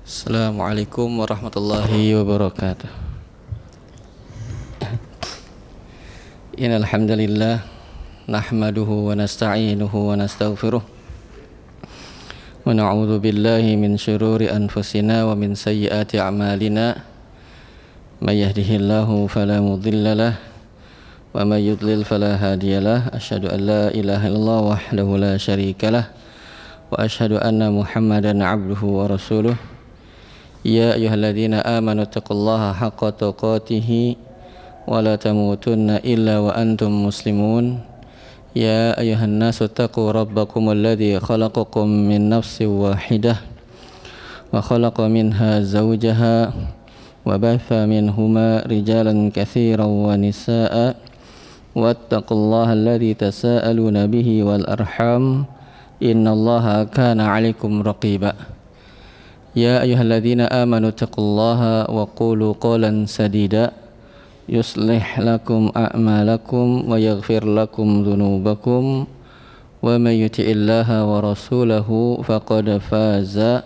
Assalamualaikum warahmatullahi wabarakatuh. Innal hamdalillah nahmaduhu wa nasta'inuhu wa nastaghfiruh wa na'udzu billahi min syururi anfusina wa min sayyiati a'malina. May yahdihillahu fala mudilla lahu wa may yudlil fala hadiyalah. Asyhadu an la ilaha illallah wahdahu la syarika lah wa asyhadu anna Muhammadan 'abduhu wa rasuluh. Ya ayyuhalladzina amanu taqullaha haqqa tuqatih wa la tamutunna illa wa antum muslimun. Ya ayyuhan nasu taqu rabbakumul ladzi khalaqakum min nafsin wahidah wa khalaqa minha zawjaha wa batha minhuma rijalan katsiran wa nisaa'a wattaqullaha alladzi tasaaluna bihi wal arham innallaha kana 'alaikum raqiba. Ya ayyuhalladzina amanu taqullaha wa qulu qawlan sadida yuslih lakum a'malakum wa yaghfir lakum dhunubakum wa may yuti'illaha wa rasulahu faqad faza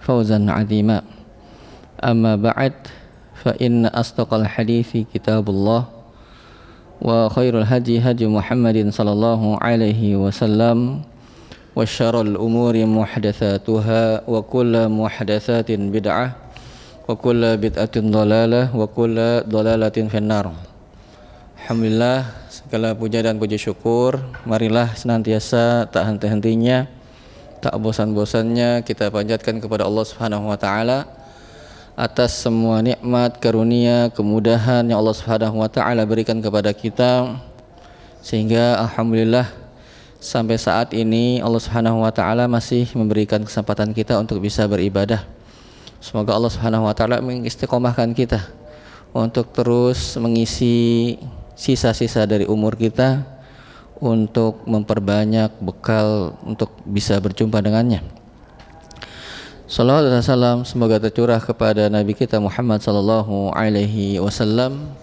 fawzan 'azima. Amma ba'd, fa inna asdaqal hadithi kitabullah wa khairul hadi hadi Muhammadin sallallahu alaihi wasallam wa syarrul umuri muhdatsatuha wa kullu muhdatsatin bid'ah wa kullu bid'atin dhalalah wa kullu dhalalatin finnar. Alhamdulillah, segala puja dan puji syukur marilah senantiasa tak henti-hentinya, tak bosan-bosannya kita panjatkan kepada Allah Subhanahu wa taala atas semua nikmat, karunia, kemudahan yang Allah Subhanahu wa taala berikan kepada kita, sehingga alhamdulillah sampai saat ini Allah Subhanahu wa taala masih memberikan kesempatan kita untuk bisa beribadah. Semoga Allah Subhanahu wa taala mengistiqomahkan kita untuk terus mengisi sisa-sisa dari umur kita untuk memperbanyak bekal untuk bisa berjumpa dengannya. Salawat dan salam semoga tercurah kepada Nabi kita Muhammad sallallahu alaihi wasallam,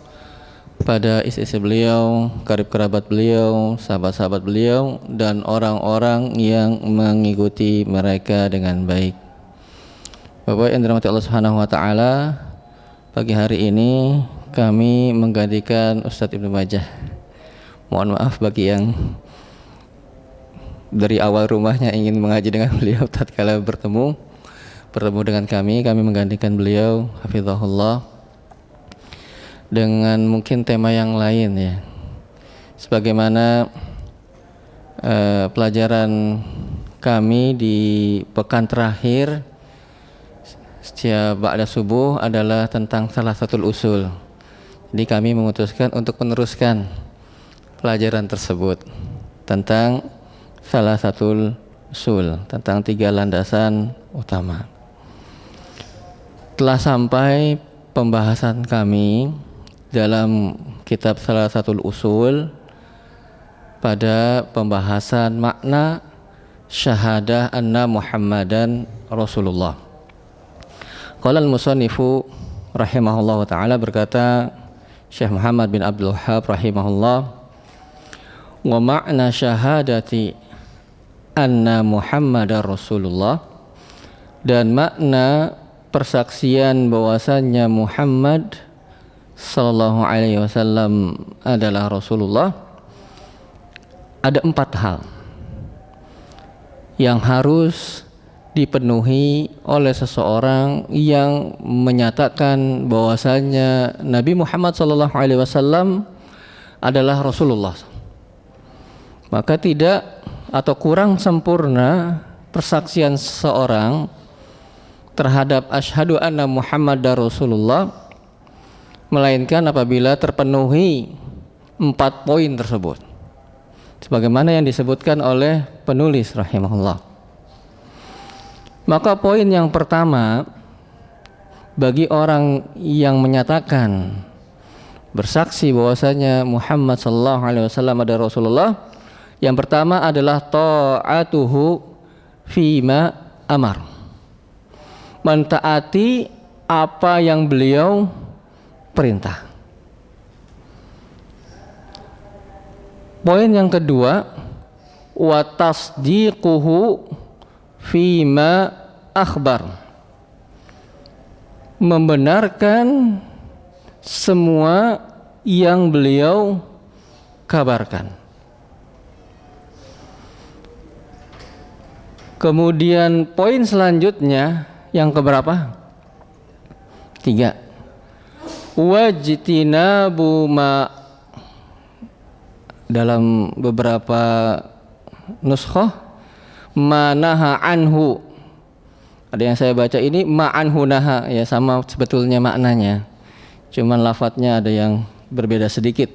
pada istri-istri beliau, karib kerabat beliau, sahabat-sahabat beliau, dan orang-orang yang mengikuti mereka dengan baik. Bapak yang dirahmati Allah Subhanahu wa taala, pagi hari ini kami menggantikan Ustadz Ibnu Majah. Mohon maaf bagi yang dari awal rumahnya ingin mengaji dengan beliau, tatkala bertemu dengan kami menggantikan beliau, hafizahullah, dengan mungkin tema yang lain ya. Sebagaimana pelajaran kami di pekan terakhir setiap ba'da subuh adalah tentang salah satu usul. Jadi kami memutuskan untuk meneruskan pelajaran tersebut tentang salah satu usul, tentang 3 landasan utama. Telah sampai pembahasan kami dalam kitab salah satu usul pada pembahasan makna syahadah anna Muhammadan Rasulullah. Qala al-musannifu rahimahullah ta'ala, berkata Syekh Muhammad bin Abdul Wahhab rahimahullah, wa ma'na syahadati anna Muhammadar Rasulullah, dan makna persaksian bahwasannya Muhammad sallallahu alaihi wasallam adalah Rasulullah, ada 4 hal yang harus dipenuhi oleh seseorang yang menyatakan bahwasannya Nabi Muhammad sallallahu alaihi wasallam adalah Rasulullah. Maka tidak atau kurang sempurna persaksian seseorang terhadap asyhadu anna Muhammadar Rasulullah, melainkan apabila terpenuhi 4 poin tersebut, sebagaimana yang disebutkan oleh penulis rahimahullah. Maka poin yang pertama bagi orang yang menyatakan bersaksi bahwasanya Muhammad sallallahu alaihi wasallam adalah Rasulullah, yang pertama adalah ta'atuhu fima amar, mentaati apa yang beliau perintah. Poin yang kedua, wa tasdiquhu fima akhbar, membenarkan semua yang beliau kabarkan. Kemudian poin selanjutnya yang keberapa? 3. Wajtinabu ma, dalam beberapa nuskhah manaha anhu. Ada yang saya baca ini ma'anhu naha, ya sama sebetulnya maknanya. Cuman lafadznya ada yang berbeda sedikit.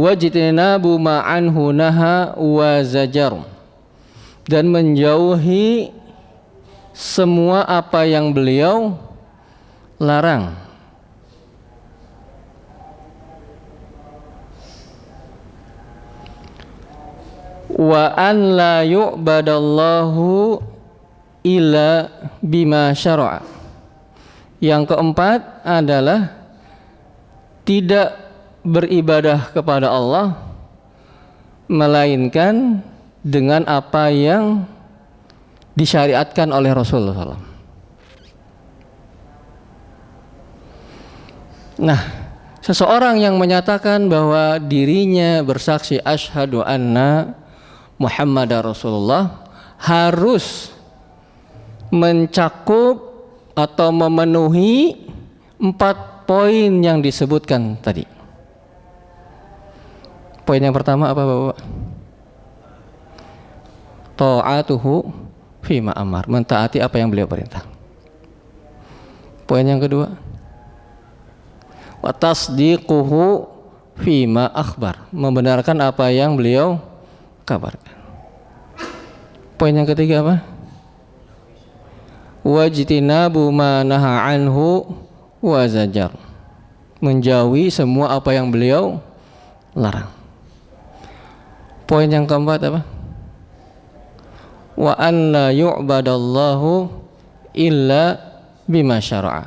Wajtinabu ma'anhu naha wa zajar, dan menjauhi semua apa yang beliau larang. Wa an la yu'badallahu illa bima syara'a. Yang keempat adalah tidak beribadah kepada Allah melainkan dengan apa yang disyariatkan oleh Rasulullah SAW. Nah, seseorang yang menyatakan bahwa dirinya bersaksi asyhadu anna Muhammadar Rasulullah harus mencakup atau memenuhi 4 poin yang disebutkan tadi. Poin yang pertama apa, Bapak? Ta'atuhu fima amar, mentaati apa yang beliau perintah. Poin yang kedua, wa tasdiquhu fima akhbar, membenarkan apa yang beliau kabarkan. Poin yang ketiga apa? Wajtinabu ma naha anhu wa zajar, menjauhi semua apa yang beliau larang. Poin yang keempat apa? Wa an la yu'badallahu illa bima syara'a,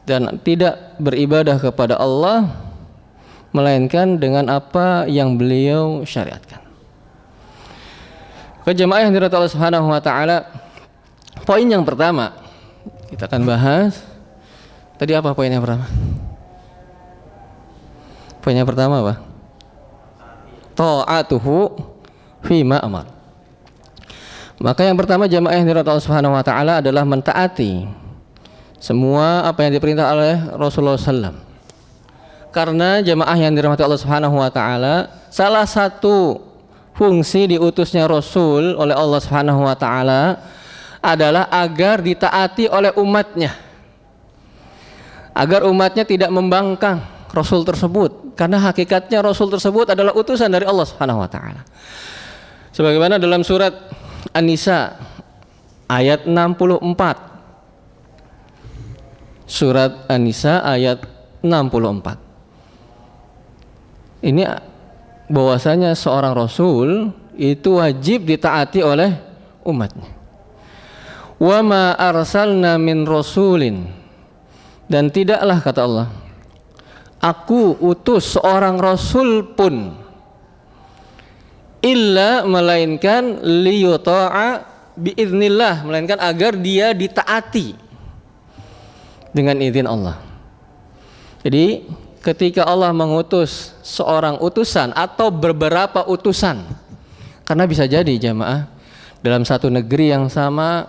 dan tidak beribadah kepada Allah melainkan dengan apa yang beliau syariatkan. Jemaah yang dirahmati Allah Subhanahu wa taala, poin yang pertama kita akan bahas. Tadi apa poin yang pertama? Poin yang pertama apa? Ta'atuhu fima amar. Maka yang pertama jemaah yang dirahmati Allah Subhanahu wa taala adalah mentaati semua apa yang diperintah oleh Rasulullah SAW. Karena jemaah yang dirahmati Allah Subhanahu wa taala, salah satu fungsi diutusnya Rasul oleh Allah Subhanahu wa taala adalah agar ditaati oleh umatnya, agar umatnya tidak membangkang Rasul tersebut, karena hakikatnya Rasul tersebut adalah utusan dari Allah Subhanahu wa taala. Sebagaimana dalam surat An-Nisa ayat 64. Surat An-Nisa ayat 64. Ini bahwasanya seorang rasul itu wajib ditaati oleh umatnya. Wa ma arsalna min rasulin, dan tidaklah, kata Allah, aku utus seorang rasul pun illa, melainkan liyuta'a biiznillah, melainkan agar dia ditaati dengan izin Allah. Jadi ketika Allah mengutus seorang utusan atau beberapa utusan, karena bisa jadi jamaah dalam satu negeri yang sama,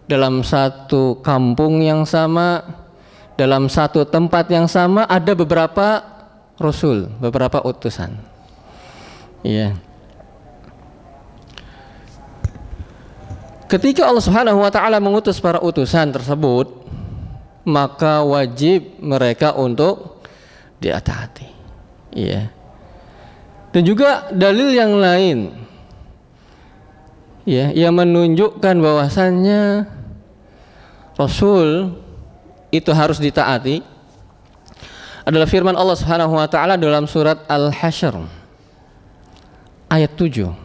dalam satu kampung yang sama, dalam satu tempat yang sama ada beberapa rasul, beberapa utusan. Iya. Ketika Allah Subhanahu wa taala mengutus para utusan tersebut, maka wajib mereka untuk ditaati. Iya. Dan juga dalil yang lain, ya, yang menunjukkan bahwasannya Rasul itu harus ditaati adalah firman Allah Subhanahu wa taala dalam surat Al-Hasyr ayat 7.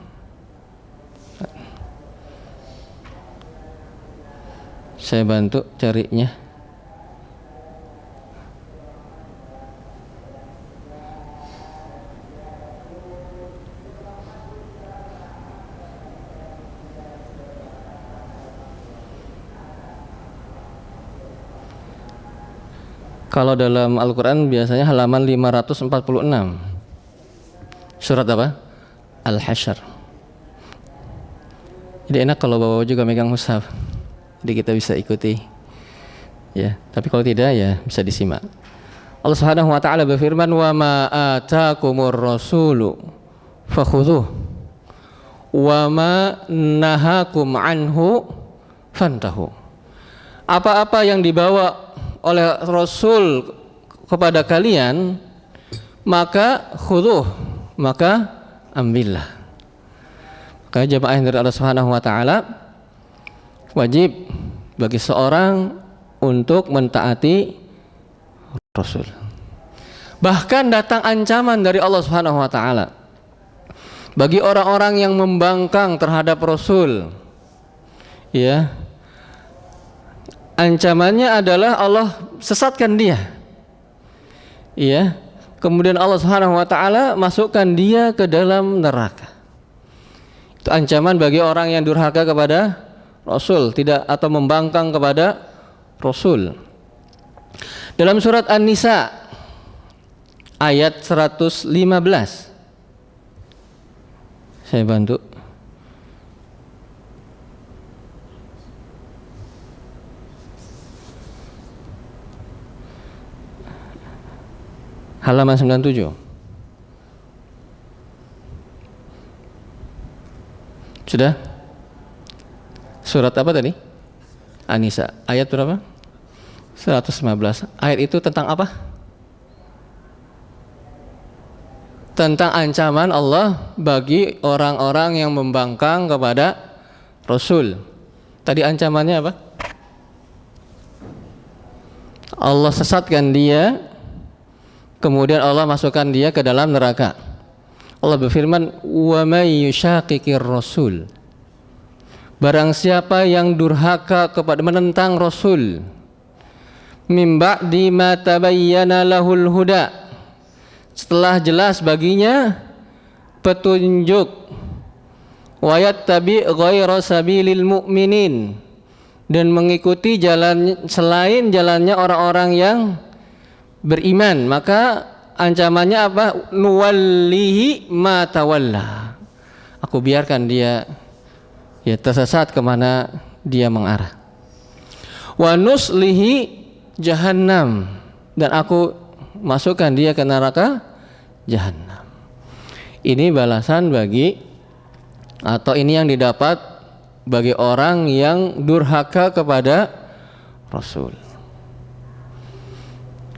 Saya bantu carinya. Kalau dalam Al-Quran biasanya halaman 546. Surat apa? Al-Hasyr. Jadi enak kalau bawa juga megang mushaf. Jadi kita bisa ikuti. Ya, tapi kalau tidak ya bisa disimak. Allah Subhanahu wa taala berfirman, "Wa ma ataakumur rasulu fakhudhuh wa ma nahakum anhu fantahu." Apa-apa yang dibawa oleh Rasul kepada kalian, maka khudhuh, maka ambillah. Maka jamaah yang dari Allah Subhanahu wa taala, wajib bagi seorang untuk mentaati Rasul. Bahkan datang ancaman dari Allah Subhanahu wa taala bagi orang-orang yang membangkang terhadap Rasul. Ya. Ancamannya adalah Allah sesatkan dia. Ya. Kemudian Allah Subhanahu wa taala masukkan dia ke dalam neraka. Itu ancaman bagi orang yang durhaka kepada Rasul, tidak atau membangkang kepada Rasul. Dalam surat An-Nisa ayat 115. Saya bantu. Halaman 97. Sudah? Surat apa tadi? An-Nisa. Ayat berapa? 115. Ayat itu tentang apa? Tentang ancaman Allah bagi orang-orang yang membangkang kepada Rasul. Tadi ancamannya apa? Allah sesatkan dia, kemudian Allah masukkan dia ke dalam neraka. Allah berfirman, "Wa may yushaqiqir rasul." Barang siapa yang durhaka kepada menentang Rasul, mim ba'di ma tabayyana lahul huda, setelah jelas baginya petunjuk, wa yattabi ghaira sabilil mu'minin, dan mengikuti jalan selain jalannya orang-orang yang beriman, maka ancamannya apa? Nuwallihi ma tawalla. Aku biarkan dia ya tersesat kemana dia mengarah. Wa nuslihi jahannam, dan aku masukkan dia ke neraka jahannam. Ini balasan bagi, atau ini yang didapat bagi orang yang durhaka kepada Rasul.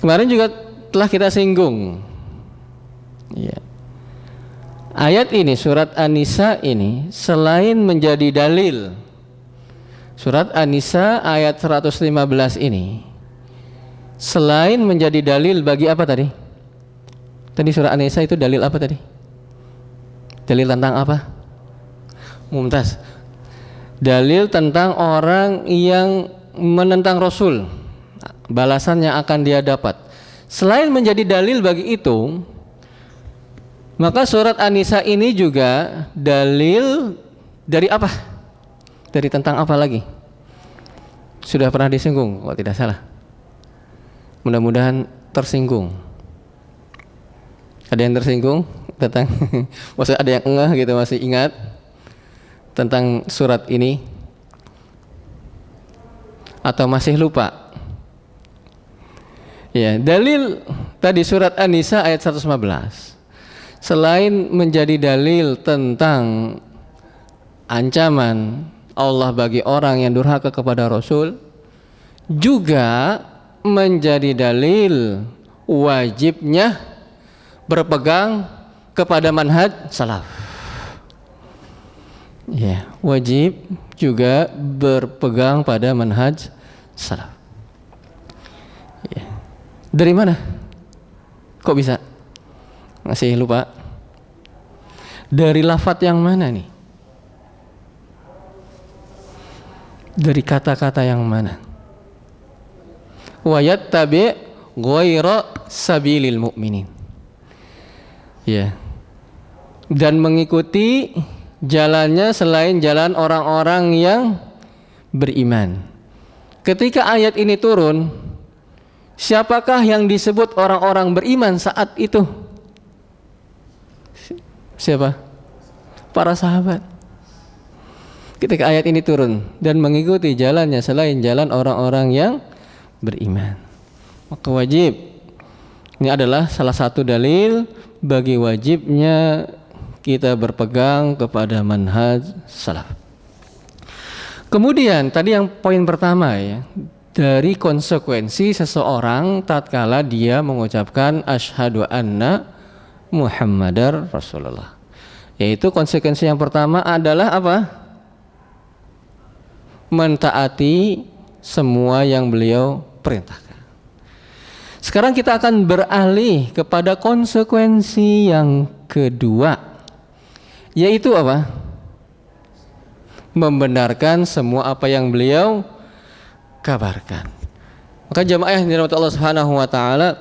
Kemarin juga telah kita singgung. Ya. Ayat ini, surat An-Nisa ini, selain menjadi dalil, surat An-Nisa ayat 115 ini, selain menjadi dalil bagi apa tadi? Tadi surat An-Nisa itu dalil apa tadi? Dalil tentang apa? Mumtaz. Dalil tentang orang yang menentang Rasul, balasan yang akan dia dapat. Selain menjadi dalil bagi itu, maka surat An-Nisa ini juga dalil dari apa? Dari tentang apa lagi? Sudah pernah disinggung kalau tidak salah. Mudah-mudahan tersinggung. Ada yang tersinggung tentang maksudnya ada yang ngeh gitu, masih ingat tentang surat ini atau masih lupa? Ya, dalil tadi surat An-Nisa ayat 115. Selain menjadi dalil tentang ancaman Allah bagi orang yang durhaka kepada Rasul, juga menjadi dalil wajibnya berpegang kepada manhaj salaf. Ya, wajib juga berpegang pada manhaj salaf. Ya. Dari mana? Kok bisa? Masih lupa? Dari lafadz yang mana nih? Dari kata-kata yang mana? Wa yattabi ghaira sabilil mu'minin. Ya. Dan mengikuti jalannya selain jalan orang-orang yang beriman. Ketika ayat ini turun, Siapakah yang disebut orang-orang beriman saat itu? Siapa? Para sahabat. Ketika ayat ini turun dan mengikuti jalannya selain jalan orang-orang yang beriman, maka wajib, ini adalah salah satu dalil bagi wajibnya kita berpegang kepada manhaj salaf. Kemudian tadi yang poin pertama ya, dari konsekuensi seseorang tatkala dia mengucapkan asyhadu anna Muhammadar Rasulullah, yaitu konsekuensi yang pertama adalah apa? Mentaati semua yang beliau perintahkan. Sekarang kita akan beralih kepada konsekuensi yang kedua, yaitu apa? Membenarkan semua apa yang beliau kabarkan. Maka jamaah yang dirahmati Allah Subhanahu wa taala,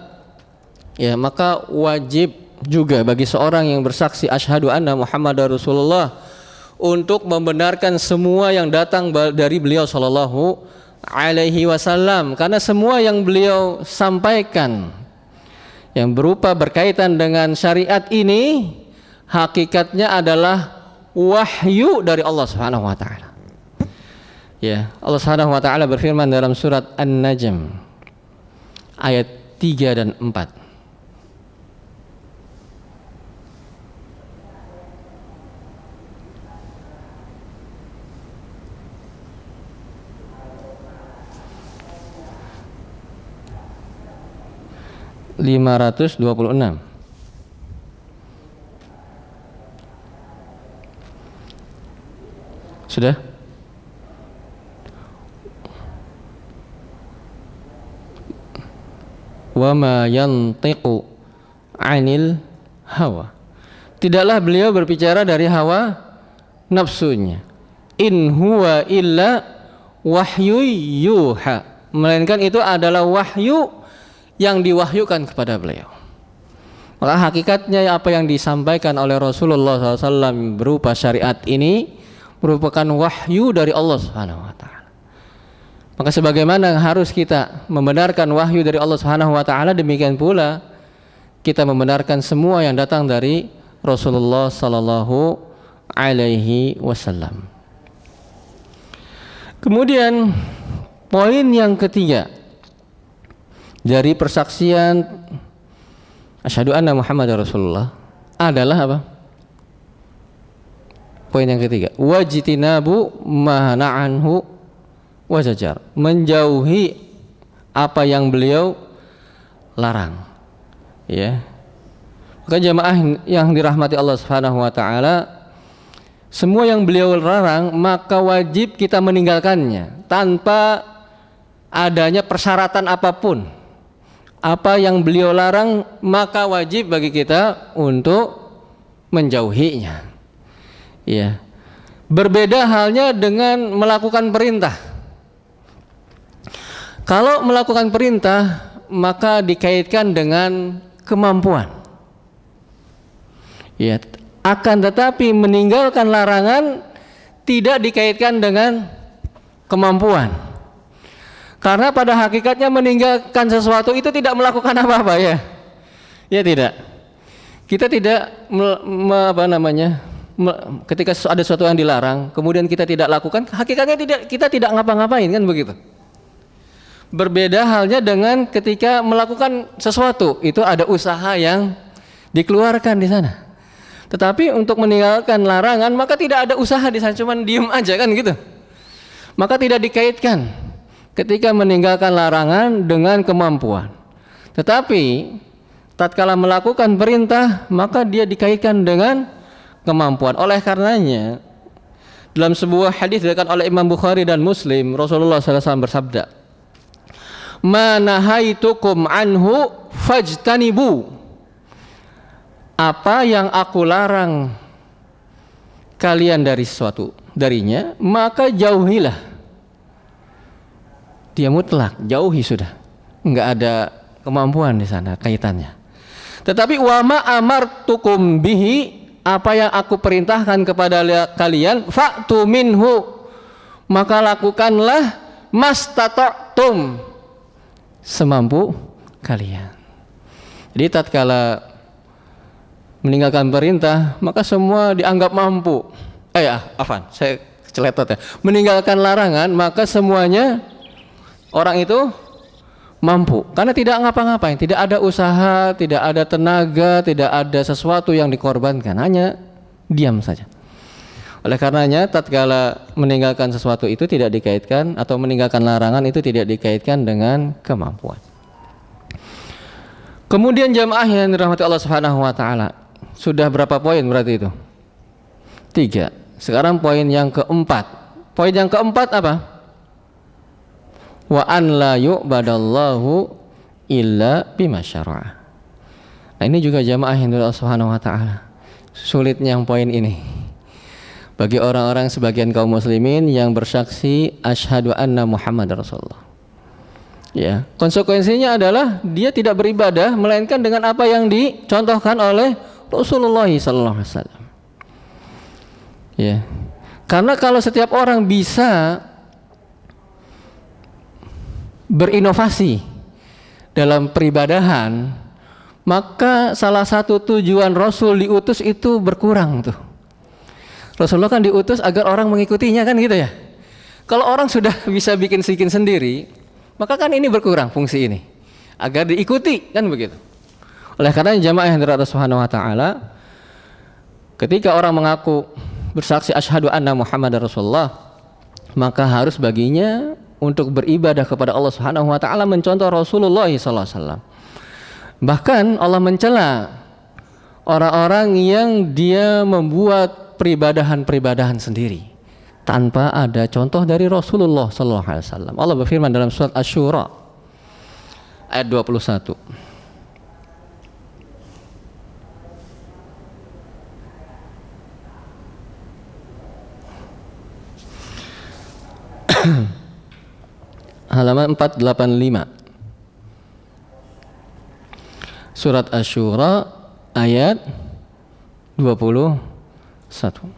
ya, maka wajib juga bagi seorang yang bersaksi asyhadu anna Muhammadar Rasulullah untuk membenarkan semua yang datang dari beliau sallallahu alaihi wasallam, karena semua yang beliau sampaikan yang berupa berkaitan dengan syariat ini hakikatnya adalah wahyu dari Allah Subhanahu wa taala. Ya, Allah Subhanahu wa taala berfirman dalam surat An-Najm ayat 3 dan 4. Sudah? Wa ma yantiqu 'anil hawa. Tidaklah beliau berbicara dari hawa nafsunya. In huwa illa wahyu yuha. Melainkan itu adalah wahyu yang diwahyukan kepada beliau. Maka hakikatnya apa yang disampaikan oleh Rasulullah SAW berupa syariat ini merupakan wahyu dari Allah Subhanahu wa taala. Maka sebagaimana harus kita membenarkan wahyu dari Allah Subhanahu wa taala, demikian pula kita membenarkan semua yang datang dari Rasulullah sallallahu alaihi wasallam. Kemudian poin yang ketiga dari persaksian asyhadu anna Muhammadar Rasulullah adalah apa? Poin yang ketiga, wajtinabu ma na'anhu wa zajar, menjauhi apa yang beliau larang. Ya. Maka jamaah yang dirahmati Allah Subhanahu wa taala, semua yang beliau larang maka wajib kita meninggalkannya tanpa adanya persyaratan apapun. Apa yang beliau larang maka wajib bagi kita untuk menjauhinya. Ya. Berbeda halnya dengan melakukan perintah. Kalau melakukan perintah maka dikaitkan dengan kemampuan. Ya, akan tetapi meninggalkan larangan tidak dikaitkan dengan kemampuan. Karena pada hakikatnya meninggalkan sesuatu itu tidak melakukan apa-apa, ya. Ya tidak. Kita tidak ketika ada sesuatu yang dilarang kemudian kita tidak lakukan, hakikatnya kita tidak ngapa-ngapain, kan begitu. Berbeda halnya dengan ketika melakukan sesuatu, itu ada usaha yang dikeluarkan di sana. Tetapi untuk meninggalkan larangan maka tidak ada usaha di sana, cuma diem aja, kan gitu. Maka tidak dikaitkan ketika meninggalkan larangan dengan kemampuan. Tetapi tatkala melakukan perintah maka dia dikaitkan dengan kemampuan. Oleh karenanya dalam sebuah hadis diriwayatkan oleh Imam Bukhari dan Muslim, Rasulullah SAW bersabda, "Ma nahaitukum anhu fajtanibu." Apa yang aku larang kalian darinya, maka jauhilah. Dia mutlak, jauhi sudah. Enggak ada kemampuan di sana kaitannya. Tetapi wa ma amartukum bihi, apa yang aku perintahkan kepada kalian, fa'tu minhu, maka lakukanlah mastata'tum, semampu kalian. Jadi tatkala meninggalkan perintah, maka semua dianggap mampu. Saya celetot ya. Meninggalkan larangan, maka semuanya orang itu mampu. Karena tidak ngapa-ngapain, tidak ada usaha, tidak ada tenaga, tidak ada sesuatu yang dikorbankan, hanya diam saja. Oleh karenanya tatkala meninggalkan sesuatu itu tidak dikaitkan, atau meninggalkan larangan itu tidak dikaitkan dengan kemampuan. Kemudian jamaah yang dirahmati Allah Subhanahu wa taala, sudah berapa poin berarti itu? 3. Sekarang poin yang keempat. Poin yang keempat apa? Wa an la yu'badallahu illa bima syara'a. Nah, ini juga jamaah yang dirahmati Allah Subhanahu wa taala. Sulitnya yang poin ini bagi orang-orang sebagian kaum muslimin yang bersaksi asyhadu anna Muhammad Rasulullah. Ya, konsekuensinya adalah dia tidak beribadah melainkan dengan apa yang dicontohkan oleh Rasulullah sallallahu alaihi wasallam. Ya. Karena kalau setiap orang bisa berinovasi dalam peribadahan, maka salah satu tujuan Rasul diutus itu berkurang tuh. Rasulullah kan diutus agar orang mengikutinya, kan gitu ya. Kalau orang sudah bisa bikin sendiri, maka kan ini berkurang fungsi ini, agar diikuti, kan begitu. Oleh karena jamaah yang dirahmati Allah Subhanahu wa taala, ketika orang mengaku bersaksi asyhadu anna Muhammadar Rasulullah, maka harus baginya untuk beribadah kepada Allah Subhanahu wa taala mencontoh Rasulullah sallallahu alaihi wasallam. Bahkan Allah mencela orang-orang yang dia membuat peribadahan sendiri tanpa ada contoh dari Rasulullah sallallahu alaihi wasallam. Allah berfirman dalam surat Asy-Syura ayat 21. Halaman 485. Surat Asy-Syura ayat 21.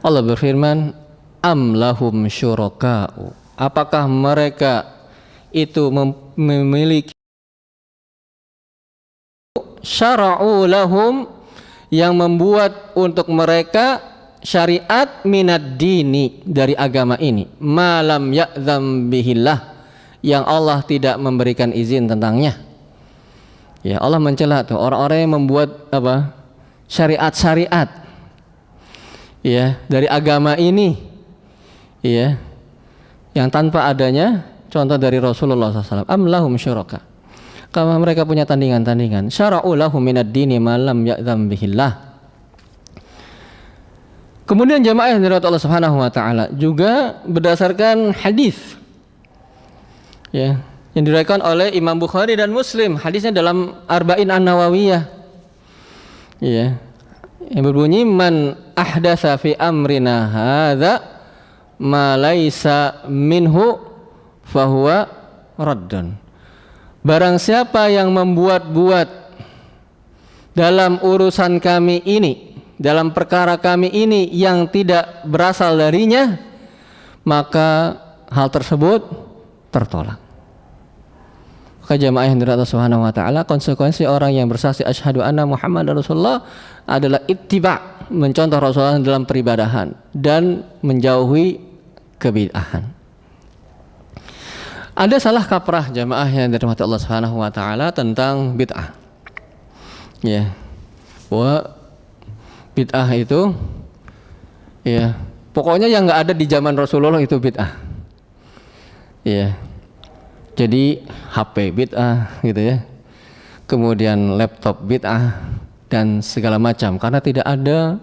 Allah berfirman, am lahum syuraka'u, apakah mereka itu memiliki syara'u lahum, yang membuat untuk mereka syariat minad dini, dari agama ini, malam ya'zam bihillah, yang Allah tidak memberikan izin tentangnya. Ya, Allah mencela tuh orang-orang yang membuat apa? Syariat-syariat, ya, dari agama ini, ya, yang tanpa adanya contoh dari Rasulullah SAW. Am lahum syuraka, kalau mereka punya tandingan-tandingan. Syara'u lahum minad dini ma lam ya'zam bihillah. Kemudian jamaah yang dirahmati Allah Subhanahu wa taala juga berdasarkan hadis, ya, yang diriwayatkan oleh Imam Bukhari dan Muslim. Hadisnya dalam Arba'in An-Nawawiyah. Ya, yang berbunyi, man ahdatsa fi amrina hadza ma laisa minhu fahuwa raddun. Barang siapa yang membuat-buat dalam urusan kami ini, dalam perkara kami ini yang tidak berasal darinya, maka hal tersebut tertolak. Jamaah yang dirahmati Allah Subhanahu wa taala, konsekuensi orang yang bersaksi asyhadu anna Muhammadar Rasulullah adalah ittiba, mencontoh Rasulullah dalam peribadahan dan menjauhi kebid'ahan. Ada salah kaprah jamaah yang dirahmati Allah Subhanahu wa taala tentang bid'ah. Ya. Bahwa bid'ah itu, ya, pokoknya yang enggak ada di zaman Rasulullah itu bid'ah. Ya. Jadi HP bid'ah gitu ya, kemudian laptop bid'ah dan segala macam, karena tidak ada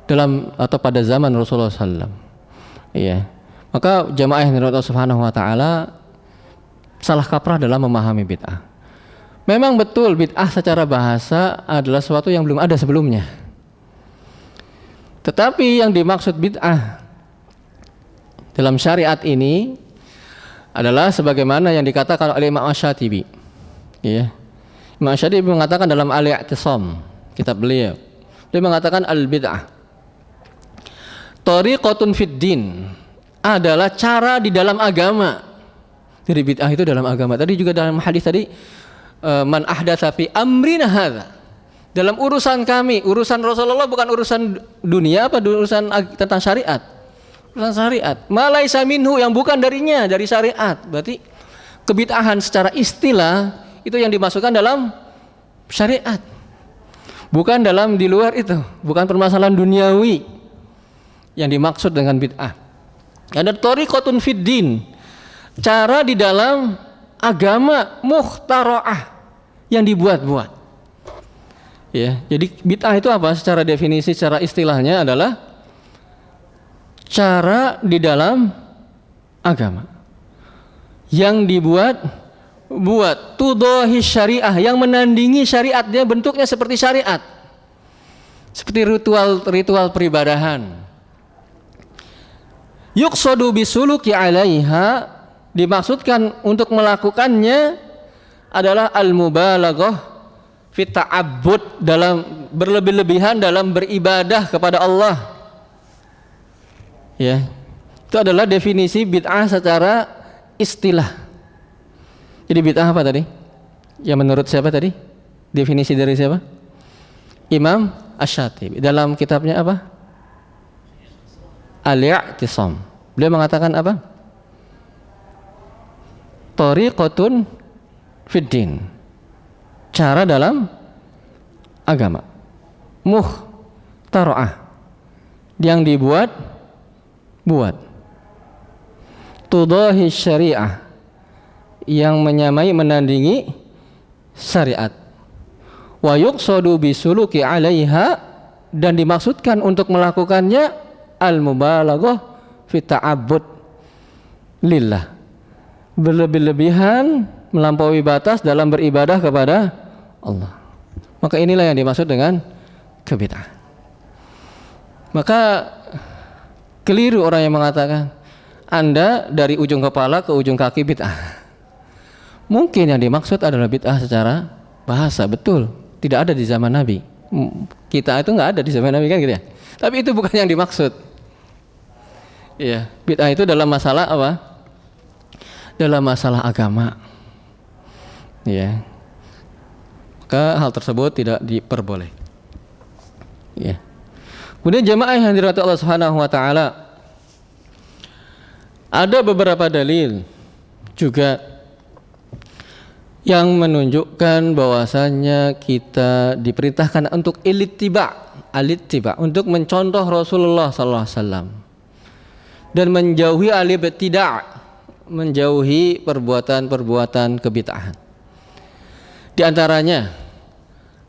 dalam atau pada zaman Rasulullah SAW. Iya, maka jamaah yang dirahmati Allah Subhanahu wa taala salah kaprah dalam memahami bid'ah. Memang betul bid'ah secara bahasa adalah sesuatu yang belum ada sebelumnya. Tetapi yang dimaksud bid'ah dalam syariat ini adalah sebagaimana yang dikatakan oleh Imam Asy-Syatibi. Ya. Imam Asy-Syatibi mengatakan dalam Al-I'tisam, kitab beliau, dia mengatakan al-bid'ah tariqatun fid din, adalah cara di dalam agama, Jadi bid'ah itu dalam agama. Tadi juga dalam hadis tadi, man ahdatsa fi amrina hadza. Dalam urusan kami, urusan Rasulullah, bukan urusan dunia apa urusan tentang syariat. Urusan syariat. Ma laisa minhu, yang bukan darinya, dari syariat. Berarti kebid'ahan secara istilah itu yang dimasukkan dalam syariat. Bukan dalam di luar itu, bukan permasalahan duniawi yang dimaksud dengan bid'ah. Ada thariqatun fid din, cara di dalam agama mukhtara'ah, yang dibuat-buat. Ya, jadi bid'ah itu apa? Secara definisi, secara istilahnya adalah cara di dalam agama yang dibuat tudahi syariah, yang menandingi syariat, dia bentuknya seperti syariat, seperti ritual peribadahan. Yuqsadu bisuluki 'alaiha, dimaksudkan untuk melakukannya adalah al-mubalaghah fi ta'abbud, dalam berlebih-lebihan dalam beribadah kepada Allah. Ya, itu adalah definisi bid'ah secara istilah. Jadi bid'ah apa tadi? Ya menurut siapa tadi? Definisi dari siapa? Imam Asy-Syatibi. Dalam kitabnya apa? Al-I'tisam. Beliau mengatakan apa? Thariqatun fid din, cara dalam agama, mukhtara'ah, yang dibuat tudahi syariah, yang menyamai, menandingi syariat. Wa yuqsadu bisuluki 'alaiha, dan dimaksudkan untuk melakukannya al-mubalaghah fi ta'abbud lillah, berlebih-lebihan, melampaui batas dalam beribadah kepada Allah. Maka inilah yang dimaksud dengan kebid'ahan. Maka keliru orang yang mengatakan Anda dari ujung kepala ke ujung kaki bid'ah. Mungkin yang dimaksud adalah bid'ah secara bahasa, betul, tidak ada di zaman Nabi. Kita itu nggak ada di zaman Nabi, kan gitu ya. Tapi itu bukan yang dimaksud. Iya, bid'ah itu dalam masalah apa? Dalam masalah agama. Ya. Maka hal tersebut tidak diperboleh. Ya. Kemudian jemaah yang dirahmati Allah Subhanahu wa taala, ada beberapa dalil juga yang menunjukkan bahwasannya kita diperintahkan untuk alittiba, untuk mencontoh Rasulullah sallallahu alaihi wasallam dan menjauhi al-ibtida', menjauhi perbuatan-perbuatan kebid'ahan. Di antaranya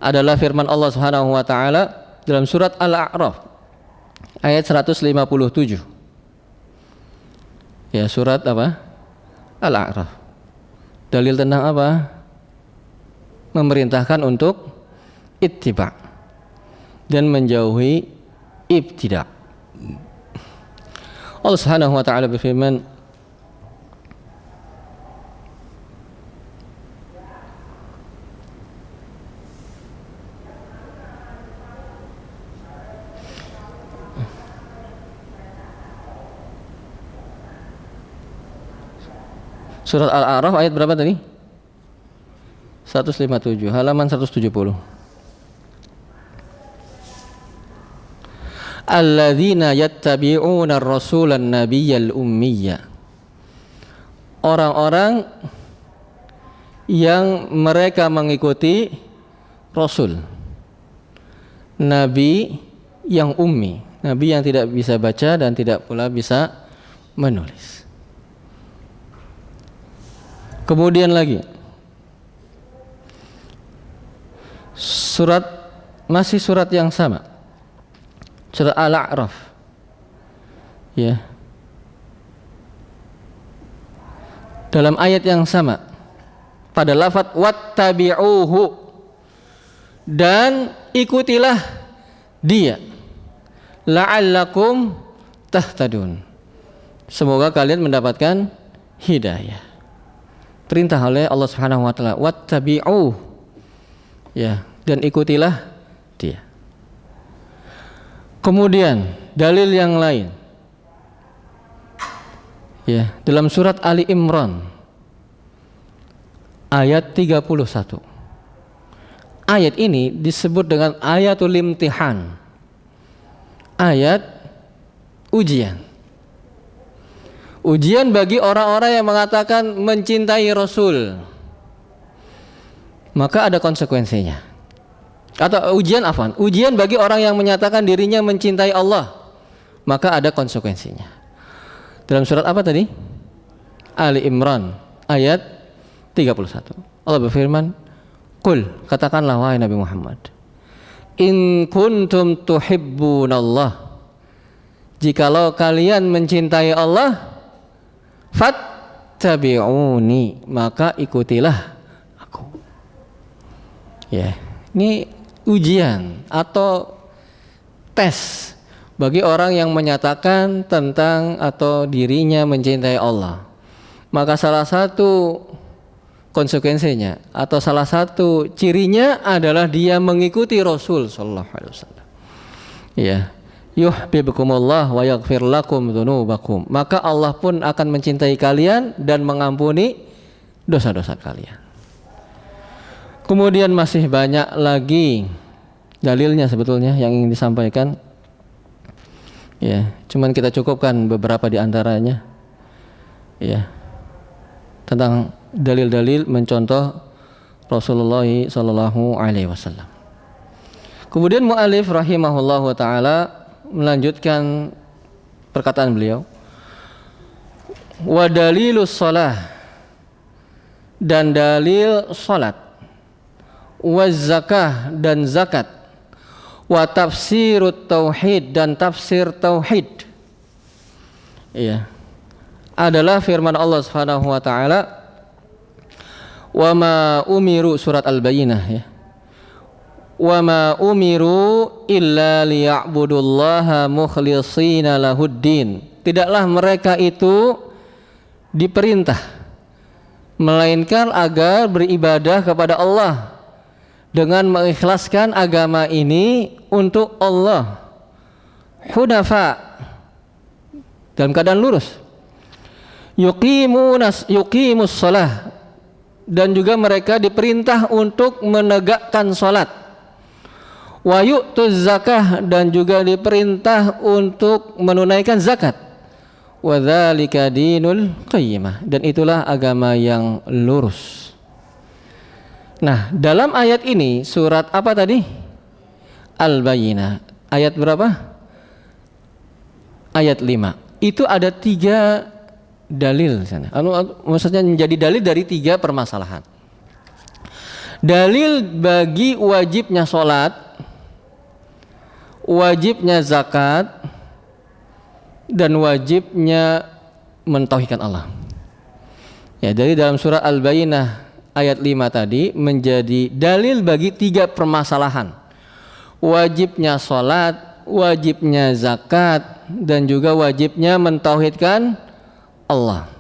adalah firman Allah Subhanahu wa taala dalam surat Al-A'raf ayat 157. Ya, surat apa? Al-A'raf. Dalil tentang apa? Memerintahkan untuk ittiba dan menjauhi ibtida'. Allah Subhanahu wa taala berfirman, surat Al-A'raf ayat berapa tadi? 157, halaman 170. Alladzina yattabi'una ar-rasulan nabiyyal ummiyya. Orang-orang yang mereka mengikuti Rasul, Nabi yang ummi, Nabi yang tidak bisa baca dan tidak pula bisa menulis. Kemudian lagi masih surat yang sama, surat Al-A'raf, ya, dalam ayat yang sama pada lafadz wattabi'uhu, dan ikutilah dia, la'allakum tahtadun, semoga kalian mendapatkan hidayah. Perintah oleh Allah Subhanahu wa taala, wattabi'u, ya, dan ikutilah dia. Kemudian dalil yang lain, ya, dalam surat Ali Imran ayat 31. Ayat ini disebut dengan ayatul imtihan, ayat ujian. Ujian bagi orang-orang yang mengatakan mencintai Rasul, maka ada konsekuensinya. Atau ujian ujian bagi orang yang menyatakan dirinya mencintai Allah, maka ada konsekuensinya. Dalam surat apa tadi? Ali Imran ayat 31. Allah berfirman, "Qul," katakanlah wahai Nabi Muhammad, "in kuntum tuhibbunallah," jikalau kalian mencintai Allah, fattabi'uni, maka ikutilah aku. Ya, ini ujian atau tes bagi orang yang menyatakan tentang atau dirinya mencintai Allah. Maka salah satu konsekuensinya atau salah satu cirinya adalah dia mengikuti Rasul sallallahu alaihi wasallam. Ya, yuhibbukumullah wa yaghfir lakum dzunubakum, maka Allah pun akan mencintai kalian dan mengampuni dosa-dosa kalian. Kemudian masih banyak lagi dalilnya sebetulnya yang ingin disampaikan. Ya, cuman kita cukupkan beberapa di antaranya. Ya, tentang dalil-dalil mencontoh Rasulullah sallallahu alaihi wasallam. Kemudian mu'alif rahimahullahu taala melanjutkan perkataan beliau, wa dalilus shalah, dan dalil salat, wa zakah, dan zakat, wa tafsirut tauhid, dan tafsir tauhid, ya, adalah firman Allah Subhanahu wa taala, wa ma umiru, surat Al-Bayyinah, ya, wa ma umiru illa liya'budullaha mukhlishina lahuddin, tidaklah mereka itu diperintah melainkan agar beribadah kepada Allah dengan mengikhlaskan agama ini untuk Allah, hunafa, dalam keadaan lurus, yuqimus shalah, dan juga mereka diperintah untuk menegakkan salat, wa yu'tuz zakah, dan juga diperintah untuk menunaikan zakat, wa dzalika dinul qayyimah, dan itulah agama yang lurus. Nah, dalam ayat ini surat apa tadi? Al-Bayyinah. Ayat berapa? Ayat 5. Itu ada 3 dalil sana. Maksudnya menjadi dalil dari 3 permasalahan. Dalil bagi wajibnya sholat, wajibnya zakat, dan wajibnya mentauhidkan Allah. Ya, dari dalam surah Al-Bayyinah ayat 5 tadi menjadi dalil bagi 3 permasalahan. Wajibnya sholat, wajibnya zakat, dan juga wajibnya mentauhidkan Allah.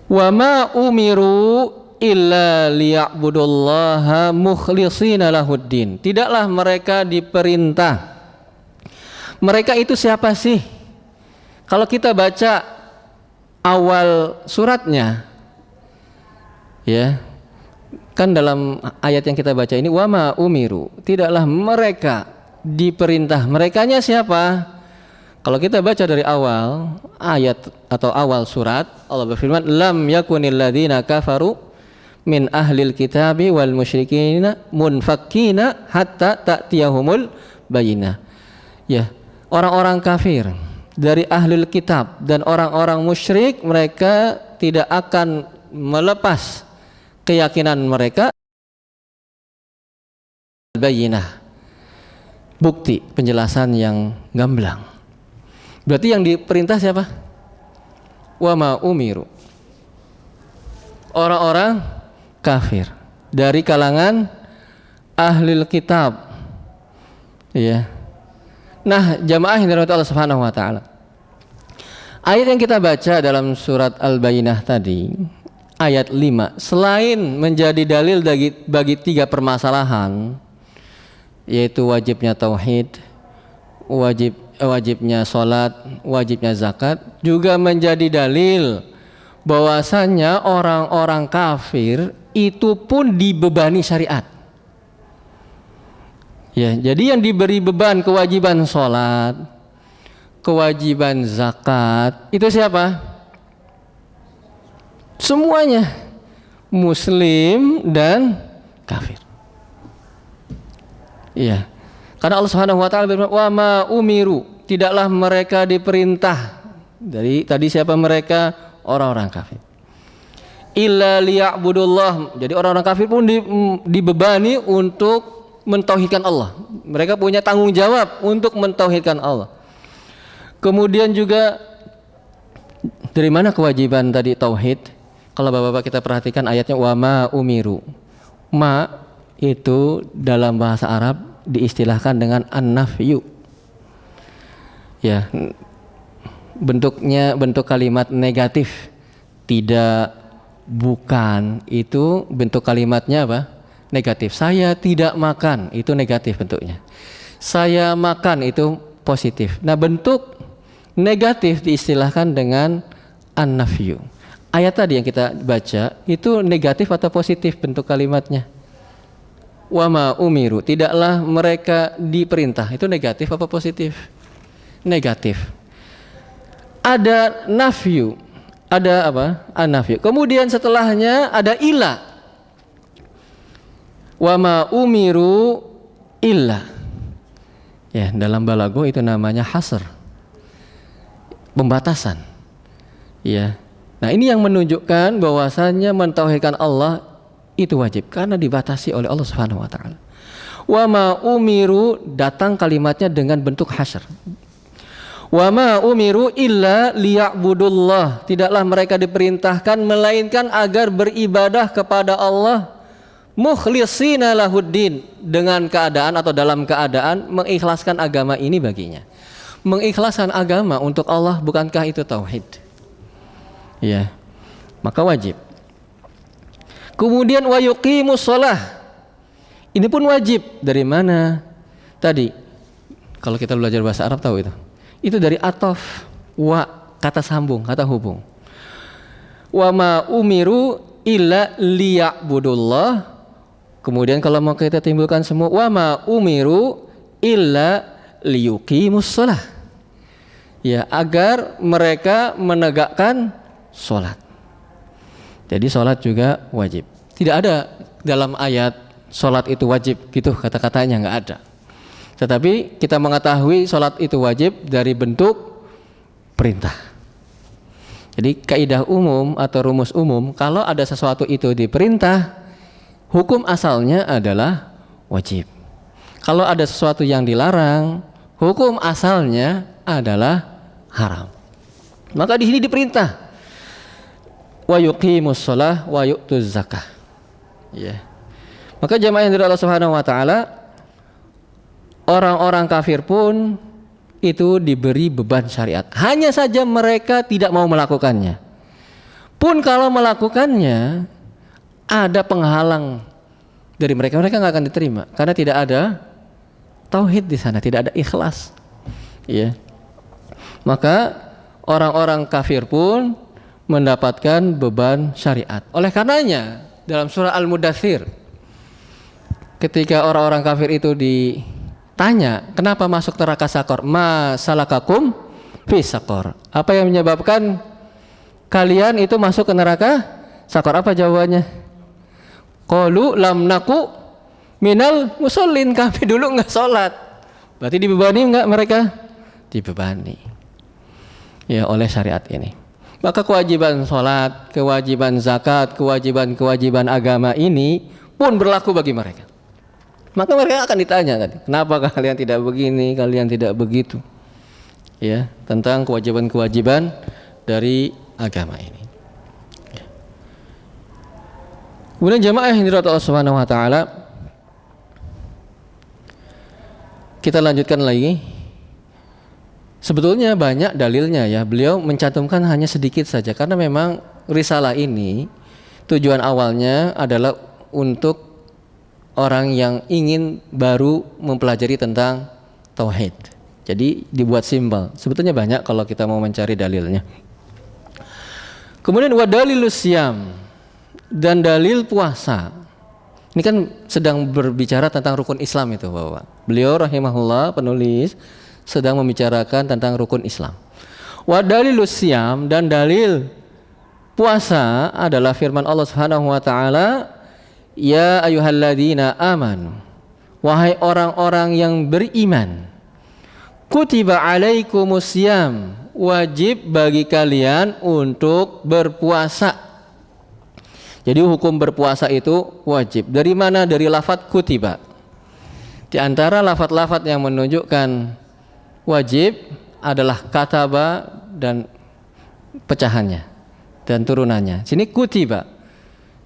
Wa ma umiru illa liya'budullaha mukhlishina lahuddin, tidaklah mereka diperintah. Mereka itu siapa sih? Kalau kita baca awal suratnya, ya, kan dalam ayat yang kita baca ini, wa ma umiru, tidaklah mereka diperintah. Merekanya siapa? Kalau kita baca dari awal ayat atau awal surat, Allah berfirman, lam yakunil ladzina kafaru min ahlil kitabi wal musyrikina munfakkina hatta ta'tiyahumul bayyinah. Ya, orang-orang kafir dari ahlul kitab dan orang-orang musyrik, mereka tidak akan melepas keyakinan mereka, bayyinah, bukti, penjelasan yang gamblang. Berarti yang diperintah siapa? Wa ma umiru, orang-orang kafir dari kalangan ahlul kitab, ya. Nah, jamaah yang dirahmati Allah Subhanahu wa taala, ayat yang kita baca dalam surat Al-Bayyinah tadi, ayat 5, selain menjadi dalil bagi 3 permasalahan, yaitu wajibnya tauhid, wajibnya salat, wajibnya zakat, juga menjadi dalil bahwasanya orang-orang kafir itu pun dibebani syariat. Ya, jadi yang diberi beban kewajiban sholat, kewajiban zakat, itu siapa? Semuanya, muslim dan kafir. Iya. Karena Allah Subhanahu wa taala berfirman, "Wa ma umiru", tidaklah mereka diperintah. Dari tadi siapa mereka? Orang-orang kafir. Illa liya'budullah. Jadi orang-orang kafir pun dibebani untuk mentauhidkan Allah. Mereka punya tanggung jawab untuk mentauhidkan Allah. Kemudian juga dari mana kewajiban tadi tauhid? Kalau Bapak-bapak kita perhatikan ayatnya, wa ma umiru. Ma itu dalam bahasa Arab diistilahkan dengan an-nafyu. Ya, bentuknya bentuk kalimat negatif. Tidak, bukan, itu bentuk kalimatnya apa? Negatif. Saya tidak makan, itu negatif bentuknya. Saya makan, itu positif. Nah, bentuk negatif diistilahkan dengan an-nafyu. Ayat tadi yang kita baca itu negatif atau positif bentuk kalimatnya? Wa ma umiru, tidaklah mereka diperintah. Itu negatif apa positif? Negatif. Ada nafyu, ada apa? An-nafyu. Kemudian setelahnya ada ila. Wa ma umiru illa. Ya, dalam balago itu namanya hasr. Pembatasan. Ya. Nah, ini yang menunjukkan bahwasannya mentauhidkan Allah itu wajib karena dibatasi oleh Allah Subhanahu wa taala. Wa ma umiru, datang kalimatnya dengan bentuk hasr. Wa ma umiru illa liya'budullah, tidaklah mereka diperintahkan melainkan agar beribadah kepada Allah mukhlishina lahuddin, dengan keadaan atau dalam keadaan mengikhlaskan agama ini baginya. Mengikhlaskan agama untuk Allah, bukankah itu tauhid? Ya, maka wajib. Kemudian wa yuqimus shalah, ini pun wajib. Dari mana? Tadi kalau kita belajar bahasa Arab tahu itu dari atof, wa, kata sambung, kata hubung. Wa ma umiru illa liya'budullah. Kemudian kalau mau kita timbulkan semua, wa ma umiru illa liyuqimus shalah. Ya, agar mereka menegakkan sholat. Jadi sholat juga wajib. Tidak ada dalam ayat sholat itu wajib gitu kata-katanya, nggak ada. Tetapi kita mengetahui sholat itu wajib dari bentuk perintah. Jadi kaidah umum atau rumus umum, kalau ada sesuatu itu diperintah, hukum asalnya adalah wajib. Kalau ada sesuatu yang dilarang, hukum asalnya adalah haram. Maka di sini diperintah wa yuqimus shalah wa yu'tuz zakah. Ya. Maka jamaah yang dari Allah Subhanahu wa taala, orang-orang kafir pun itu diberi beban syariat. Hanya saja mereka tidak mau melakukannya. Pun kalau melakukannya ada penghalang dari mereka, mereka nggak akan diterima karena tidak ada tauhid di sana, tidak ada ikhlas. Ya. Maka orang-orang kafir pun mendapatkan beban syariat. Oleh karenanya dalam surah Al-Mudaththir, ketika orang-orang kafir itu ditanya kenapa masuk neraka sakor, ma salakakum fi sakor, apa yang menyebabkan kalian itu masuk ke neraka sakor? Apa jawabannya? Qalu lam naku minal musallin, kami dulu nggak sholat. Berarti dibebani nggak mereka? Dibebani ya oleh syariat ini. Maka kewajiban sholat, kewajiban zakat, kewajiban agama ini pun berlaku bagi mereka. Maka mereka akan ditanya tadi, kenapa kalian tidak begini, kalian tidak begitu, ya, tentang kewajiban dari agama ini. Ya. Kemudian jamaah yang dirahmati Allah Subhanahu wa taala, kita lanjutkan lagi. Sebetulnya banyak dalilnya ya, beliau mencantumkan hanya sedikit saja karena memang risalah ini tujuan awalnya adalah untuk orang yang ingin baru mempelajari tentang tauhid. Jadi dibuat simpel. Sebetulnya banyak kalau kita mau mencari dalilnya. Kemudian wa dalilus siyam, dan dalil puasa. Ini kan sedang berbicara tentang rukun Islam itu, Bapak. Beliau rahimahullah penulis sedang membicarakan tentang rukun Islam. Wa dalilus siyam, dan dalil puasa adalah firman Allah Subhanahu wa taala, ya ayyuhalladzina amanu, wahai orang-orang yang beriman, kutiba alaikumusiyam, wajib bagi kalian untuk berpuasa. Jadi hukum berpuasa itu wajib. Dari mana? Dari lafadz kutiba. Di antara lafadz-lafadz yang menunjukkan wajib adalah kataba dan pecahannya dan turunannya. Sini kutiba.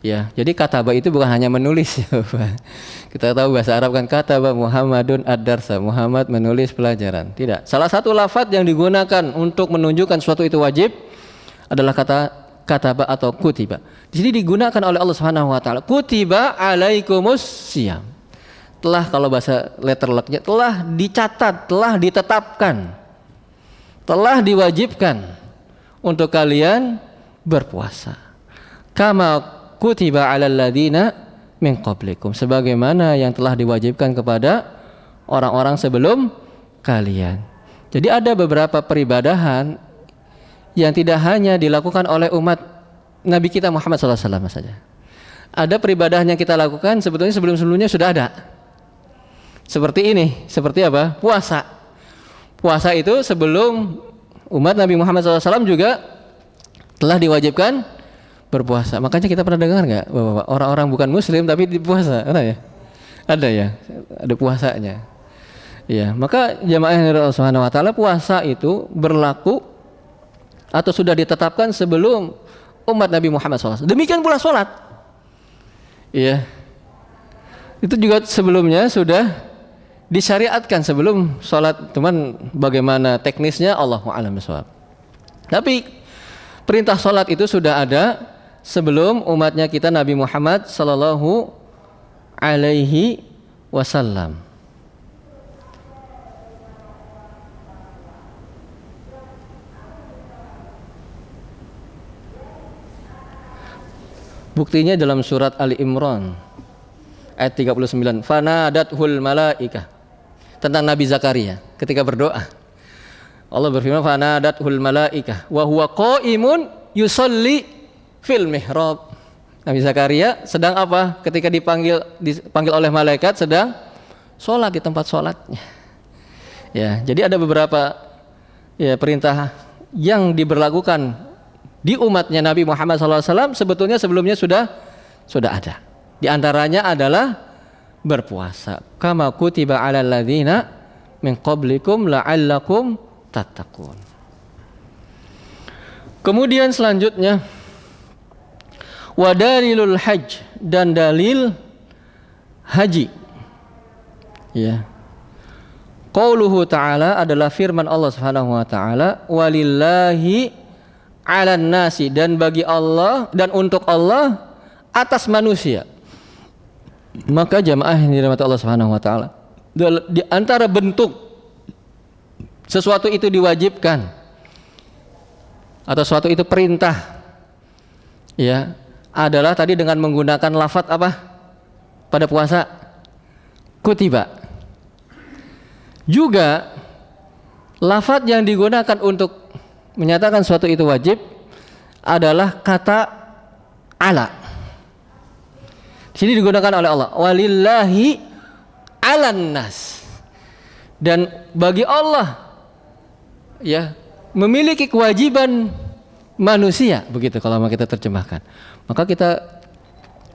Ya, jadi kataba itu bukan hanya menulis ya, Pak. Kita tahu bahasa Arab kan kataba Muhammadun ad-darsa, Muhammad menulis pelajaran. Tidak. Salah satu lafadz yang digunakan untuk menunjukkan suatu itu wajib adalah kata kataba atau kutiba. Di sini digunakan oleh Allah Subhanahu wa taala. Kutiba alaikumus siyam. Telah, kalau bahasa letter lucknya, telah dicatat, telah ditetapkan, telah diwajibkan untuk kalian berpuasa. Kama kutiba alal ladina min qablikum, sebagaimana yang telah diwajibkan kepada orang-orang sebelum kalian. Jadi ada beberapa peribadahan yang tidak hanya dilakukan oleh umat Nabi kita Muhammad SAW saja. Ada peribadahan yang kita lakukan sebetulnya sebelum-sebelumnya sudah ada. Seperti ini, seperti apa? Puasa. Puasa itu sebelum umat Nabi Muhammad SAW juga telah diwajibkan berpuasa. Makanya kita pernah dengar nggak, Bapak-bapak, orang-orang bukan Muslim tapi dipuasa, ada ya? Ada ya, ada puasanya. Ya, maka jamaah yang Allah Subhanahu wa taala, puasa itu berlaku atau sudah ditetapkan sebelum umat Nabi Muhammad SAW. Demikian pula sholat. Iya. Itu juga sebelumnya sudah disyariatkan sebelum sholat. Cuman bagaimana teknisnya Allahu a'lam bishawab. Tapi perintah sholat itu sudah ada sebelum umatnya kita Nabi Muhammad sallallahu alaihi wasallam. Buktinya dalam surat Ali Imran ayat 39, fanadathul malaikah, tentang Nabi Zakaria ketika berdoa. Allah berfirman, fanadathul malaikah wa huwa qaimun yusalli fil mihrab. Nabi Zakaria sedang apa? Ketika dipanggil oleh malaikat sedang sholat di tempat sholatnya. Ya, jadi ada beberapa ya perintah yang diberlakukan di umatnya Nabi Muhammad SAW sebetulnya sebelumnya sudah ada. Di antaranya adalah berpuasa. Kama kutiba 'alal ladzina min qablikum la'allakum tattaqun. Kemudian selanjutnya wa dalilul hajj, dan dalil haji. Ya. Qauluhu ta'ala adalah firman Allah Subhanahu wa taala, walillahi 'alan nasi, dan bagi Allah dan untuk Allah atas manusia. Maka jamaah yang dirahmati Allah Subhanahu wa taala, di antara bentuk sesuatu itu diwajibkan atau sesuatu itu perintah ya adalah tadi dengan menggunakan lafadz apa pada puasa? Kutiba. Juga lafadz yang digunakan untuk menyatakan suatu itu wajib adalah kata ala. Di sini digunakan oleh Allah, walillahi 'alan nas, dan bagi Allah ya memiliki kewajiban manusia, begitu kalau mau kita terjemahkan. Maka kita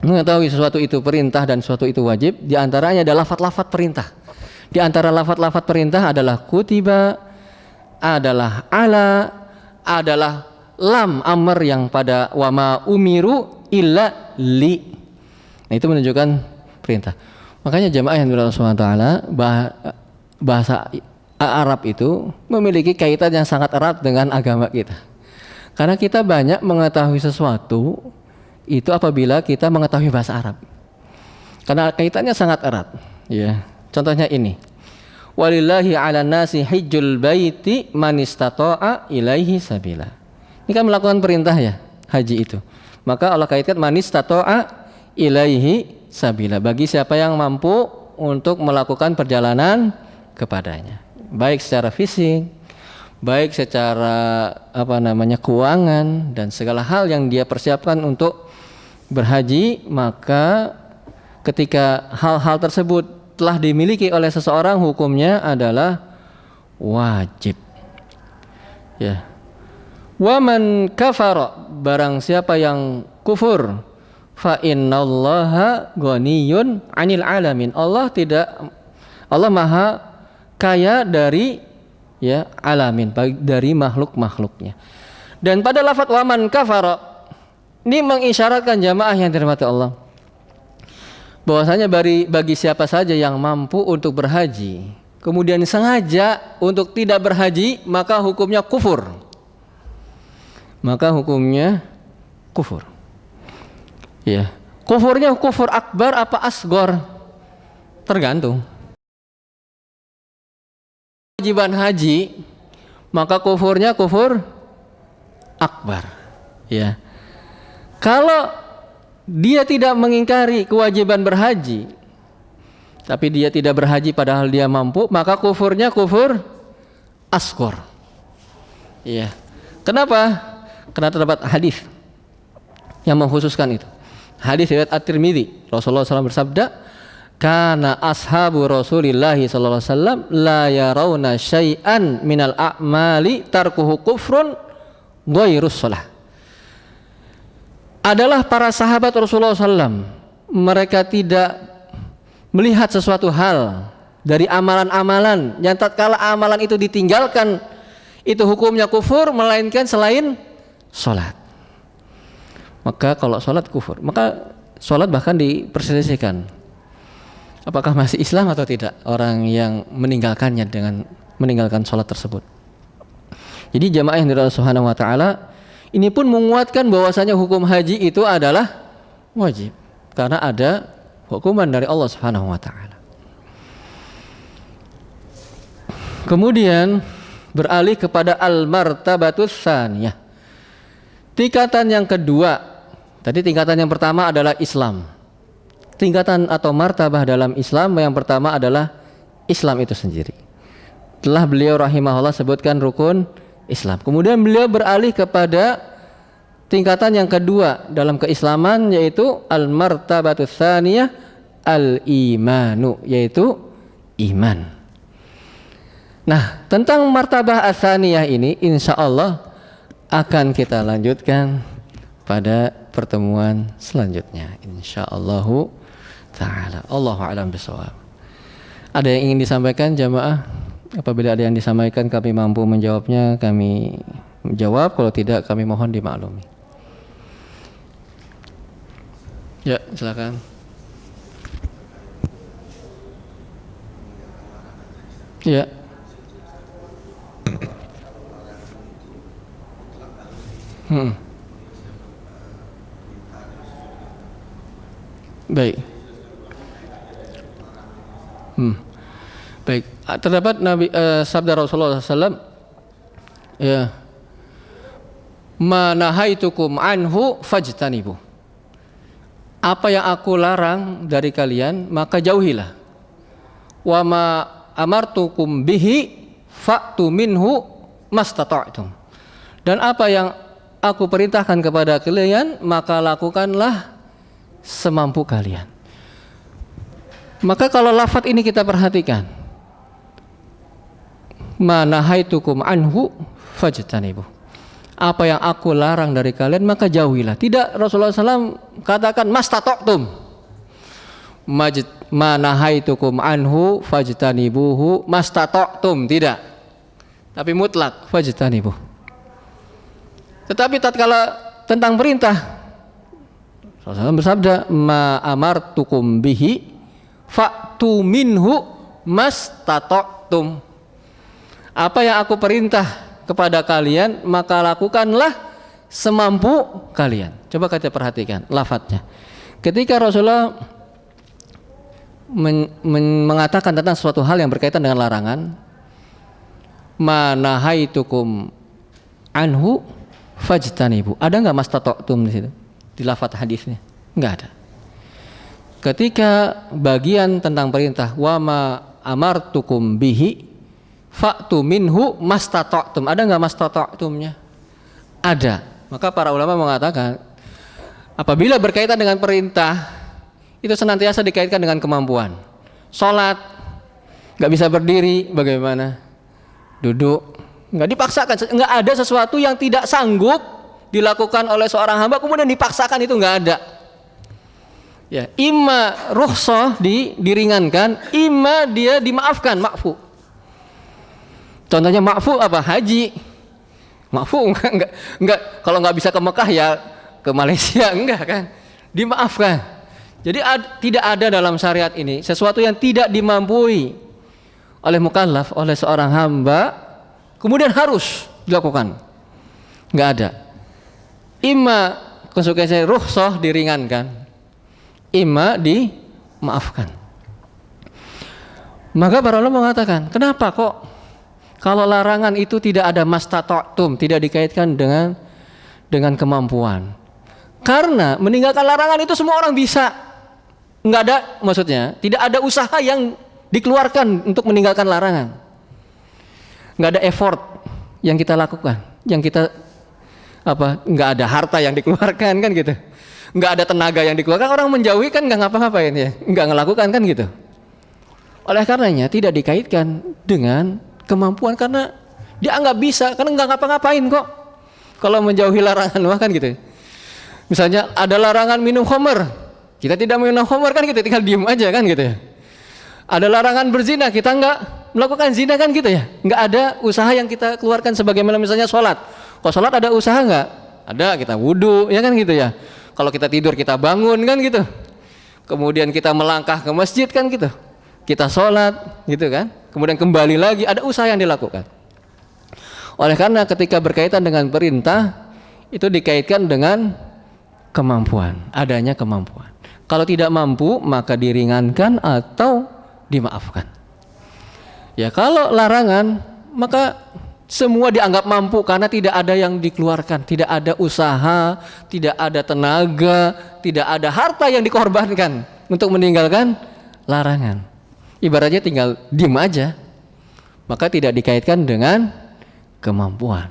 mengetahui sesuatu itu perintah dan sesuatu itu wajib, di antaranya adalah lafadz-lafadz perintah. Di antara lafadz-lafadz perintah adalah kutiba, adalah ala, adalah lam amr yang pada wama umiru illa li. Nah, itu menunjukkan perintah. Makanya jamaah yang dirahmati Allah Subhanahu wa taala, bahasa Arab itu memiliki kaitan yang sangat erat dengan agama kita. Karena kita banyak mengetahui sesuatu itu apabila kita mengetahui bahasa Arab. Karena kaitannya sangat erat. Ya. Contohnya ini. Walillahi 'alan nasi hajjul baiti man istata'a ilaihi sabila. Ini kan melakukan perintah ya. haji itu. Maka Allah kaitkan manis tato'a ilaihi sabila, bagi siapa yang mampu untuk melakukan perjalanan kepadanya, baik secara fisik, baik secara keuangan dan segala hal yang dia persiapkan untuk berhaji. Maka ketika hal-hal tersebut telah dimiliki oleh seseorang, hukumnya adalah wajib. Ya. Wa man kafara, barang siapa yang kufur, fa innallaha ghaniyun 'anil alamin. Allah Maha kaya dari alamin, dari makhluk-makhluknya. Dan pada lafaz wa man kafara ini mengisyaratkan jamaah yang dirahmati Allah, bahwasanya bagi siapa saja yang mampu untuk berhaji kemudian sengaja untuk tidak berhaji, maka hukumnya kufur. Ya. Kufurnya kufur akbar apa asgor? Tergantung. Kewajiban haji, maka kufurnya kufur akbar. Ya. Kalau dia tidak mengingkari kewajiban berhaji, tapi dia tidak berhaji padahal dia mampu, maka kufurnya kufur asgor. Ya. Kenapa? Karena terdapat hadis yang mengkhususkan itu. Hadis riwayat At-Tirmidzi, Rasulullah SAW bersabda, "Kana ashabu Rasulillahi sallallahu alaihi wasallam la yarawna syai'an minal a'mali tarkuhu kufrun ghairus shalah." Adalah para sahabat Rasulullah SAW, mereka tidak melihat sesuatu hal dari amalan-amalan yang tatkala amalan itu ditinggalkan itu hukumnya kufur, melainkan selain sholat. Maka kalau sholat kufur, maka sholat bahkan diperselisihkan apakah masih Islam atau tidak orang yang meninggalkannya dengan meninggalkan sholat tersebut. Jadi jamaah yang dirahmati Allah Subhanahu wa taala, ini pun menguatkan bahwasanya hukum haji itu adalah wajib karena ada hukuman dari Allah Subhanahu wa taala. Kemudian beralih kepada al-martabatus tsaniyah. Tingkatan yang kedua, tadi tingkatan yang pertama adalah Islam. Tingkatan atau martabah dalam Islam yang pertama adalah Islam itu sendiri. Telah beliau rahimahullah sebutkan rukun Islam. Kemudian beliau beralih kepada tingkatan yang kedua dalam keislaman, yaitu al-martabatus tsaniyah al-imanu, yaitu iman. Nah, tentang martabah as-tsaniyah ini insyaallah akan kita lanjutkan pada pertemuan selanjutnya insyaallah taala. Allahu a'lam bishawab. Ada yang ingin disampaikan jamaah? Apabila ada yang disampaikan kami mampu menjawabnya, kami menjawab. Kalau tidak, kami mohon dimaklumi. Ya, silakan. Ya. Baik. Baik. Terdapat sabda Rasulullah SAW, ya, "Ma nahaitukum anhu fajtanibu." Apa yang aku larang dari kalian maka jauhilah. Wa ma amartukum bihi fa'tu minhu mastata'tum. Dan apa yang aku perintahkan kepada kalian maka lakukanlah semampu kalian. Maka kalau lafaz ini kita perhatikan, ma nahaitukum anhu fajtanibu, apa yang aku larang dari kalian maka jauhilah. Tidak Rasulullah SAW katakan mastata'tum, ma nahaitukum anhu fajtanibuhu mastata'tum, tidak, tapi mutlak fajtanibuh. Tetapi tatkala tentang perintah, Rasulullah bersabda, ma amartukum bihi fa'tu minhu mastata'tum. Apa yang aku perintah kepada kalian maka lakukanlah semampu kalian. Coba kita perhatikan lafadznya. Ketika Rasulullah mengatakan tentang suatu hal yang berkaitan dengan larangan, ma nahaitukum anhu fajtanibu. Ada enggak mastata'tum di situ? Di lafaz hadisnya? Enggak ada. Ketika bagian tentang perintah wa ma amartukum bihi fa'tu minhu mastata'tum. Ada enggak mastata'tumnya? Ada. Maka para ulama mengatakan apabila berkaitan dengan perintah itu senantiasa dikaitkan dengan kemampuan. Salat enggak bisa berdiri, bagaimana? Duduk. Enggak dipaksakan. Enggak ada sesuatu yang tidak sanggup dilakukan oleh seorang hamba kemudian dipaksakan, itu enggak ada. Ya, imma rukhsah diringankan, imma dia dimaafkan, ma'fu. Contohnya ma'fu apa? Haji. Ma'fu enggak kalau enggak bisa ke Mekah ya ke Malaysia, enggak kan? Dimaafkan. Jadi tidak ada dalam syariat ini sesuatu yang tidak dimampui oleh mukallaf, oleh seorang hamba kemudian harus dilakukan. Enggak ada. Imma konsekuensi rukhsah diringankan, imma dimaafkan. Maka para ulama mengatakan, kenapa kok kalau larangan itu tidak ada mastata'tum, tidak dikaitkan dengan kemampuan? Karena meninggalkan larangan itu semua orang bisa. Enggak ada, maksudnya tidak ada usaha yang dikeluarkan untuk meninggalkan larangan. Enggak ada effort yang kita lakukan, yang kita enggak ada harta yang dikeluarkan kan gitu. Enggak ada tenaga yang dikeluarkan, orang menjauhi kan enggak ngapa-ngapain ya, enggak ngelakukan kan gitu. Oleh karenanya tidak dikaitkan dengan kemampuan karena dia enggak bisa, karena enggak ngapa-ngapain kok. Kalau menjauhi larangan kan gitu. Misalnya ada larangan minum khamr, kita tidak minum khamr kan gitu, tinggal diem aja kan gitu ya. Ada larangan berzina, kita enggak melakukan zina kan gitu ya. Enggak ada usaha yang kita keluarkan sebagaimana misalnya sholat. Kalau sholat ada usaha enggak? Ada, kita wudu ya kan gitu ya. Kalau kita tidur kita bangun kan gitu. Kemudian kita melangkah ke masjid kan gitu. Kita sholat gitu kan. Kemudian kembali lagi, ada usaha yang dilakukan. Oleh karena ketika berkaitan dengan perintah itu dikaitkan dengan kemampuan, adanya kemampuan. Kalau tidak mampu maka diringankan atau dimaafkan. Ya kalau larangan maka semua dianggap mampu karena tidak ada yang dikeluarkan, tidak ada usaha, tidak ada tenaga, tidak ada harta yang dikorbankan untuk meninggalkan larangan. Ibaratnya tinggal diem aja, maka tidak dikaitkan dengan kemampuan.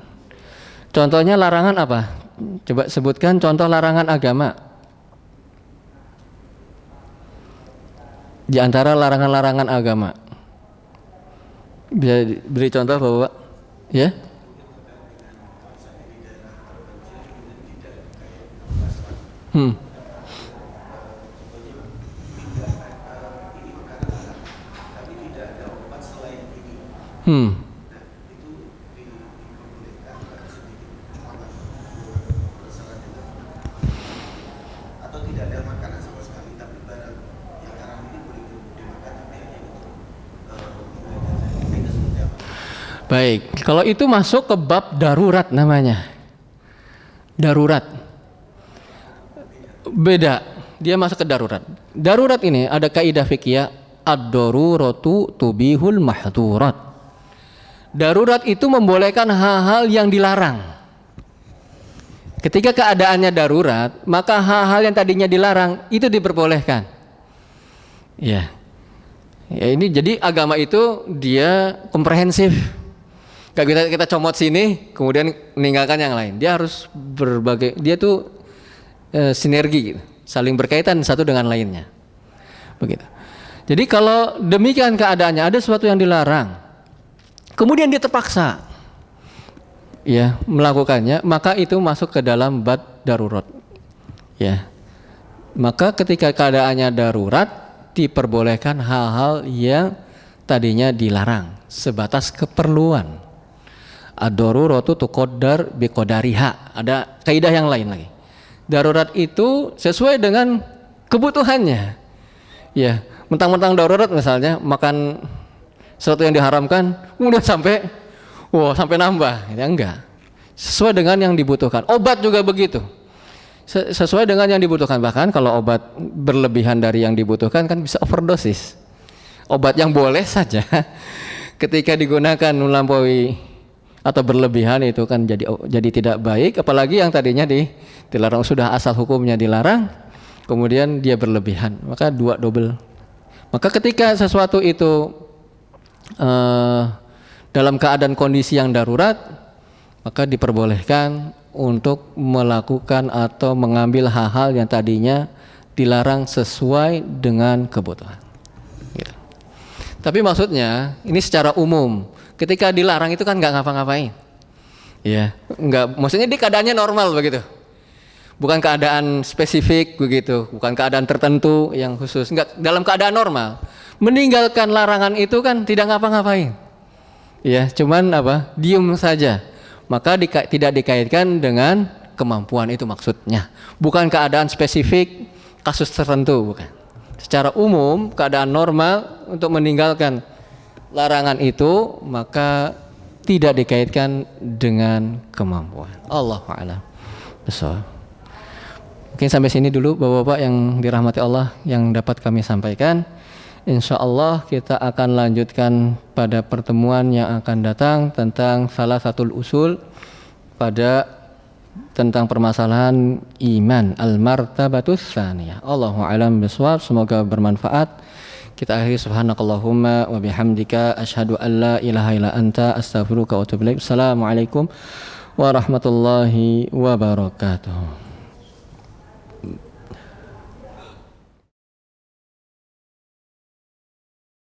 Contohnya larangan apa? Coba sebutkan contoh larangan agama. Di antara larangan-larangan agama. Bisa beri contoh Bapak? Ya? Baik, kalau itu masuk ke bab darurat namanya. Darurat. Beda, dia masuk ke darurat. Darurat ini ada kaidah fikih, ad-daruratu tubihul mahdurat. Darurat itu membolehkan hal-hal yang dilarang. Ketika keadaannya darurat, maka hal-hal yang tadinya dilarang itu diperbolehkan. Ya. Ya ini jadi agama itu dia komprehensif. Gak bisa kita comot sini kemudian meninggalkan yang lain. Dia harus berbagai, dia tuh sinergi gitu, saling berkaitan satu dengan lainnya. Begitu. Jadi kalau demikian keadaannya ada sesuatu yang dilarang, kemudian dia terpaksa ya melakukannya, maka itu masuk ke dalam bab darurat. Ya. Maka ketika keadaannya darurat diperbolehkan hal-hal yang tadinya dilarang sebatas keperluan. Ad-daruratu tuqaddar biqadariha. Ada kaidah yang lain lagi. Darurat itu sesuai dengan kebutuhannya. Ya, mentang-mentang darurat misalnya makan sesuatu yang diharamkan kemudian sampai nambah, ya enggak. Sesuai dengan yang dibutuhkan. Obat juga begitu. Sesuai dengan yang dibutuhkan. Bahkan kalau obat berlebihan dari yang dibutuhkan kan bisa overdosis. Obat yang boleh saja ketika digunakan melampaui atau berlebihan itu kan jadi tidak baik, apalagi yang tadinya dilarang, sudah asal hukumnya dilarang kemudian dia berlebihan, maka double. Maka ketika sesuatu itu dalam keadaan kondisi yang darurat, maka diperbolehkan untuk melakukan atau mengambil hal-hal yang tadinya dilarang sesuai dengan kebutuhan. Gitu. Tapi maksudnya ini secara umum, ketika dilarang itu kan nggak ngapa-ngapain, ya, nggak, maksudnya di keadaannya normal begitu, bukan keadaan spesifik begitu, bukan keadaan tertentu yang khusus, nggak, dalam keadaan normal. Meninggalkan larangan itu kan tidak ngapa-ngapain, ya, cuman apa, diem saja, maka tidak dikaitkan dengan kemampuan, itu maksudnya, bukan keadaan spesifik kasus tertentu, bukan. Secara umum keadaan normal untuk meninggalkan larangan itu maka tidak dikaitkan dengan kemampuan. Allahu a'lam bishawab. Mungkin sampai sini dulu Bapak-bapak yang dirahmati Allah yang dapat kami sampaikan. Insya Allah kita akan lanjutkan pada pertemuan yang akan datang tentang salah satu usul tentang permasalahan iman, al-martabatus tsaniyah. Allahu a'lam bishawab. Semoga bermanfaat. Kita akhiri subhanakallahumma wa bihamdika asyhadu an la ilaha illa anta astaghfiruka wa atubu ilaik. Assalamualaikum warahmatullahi wabarakatuh.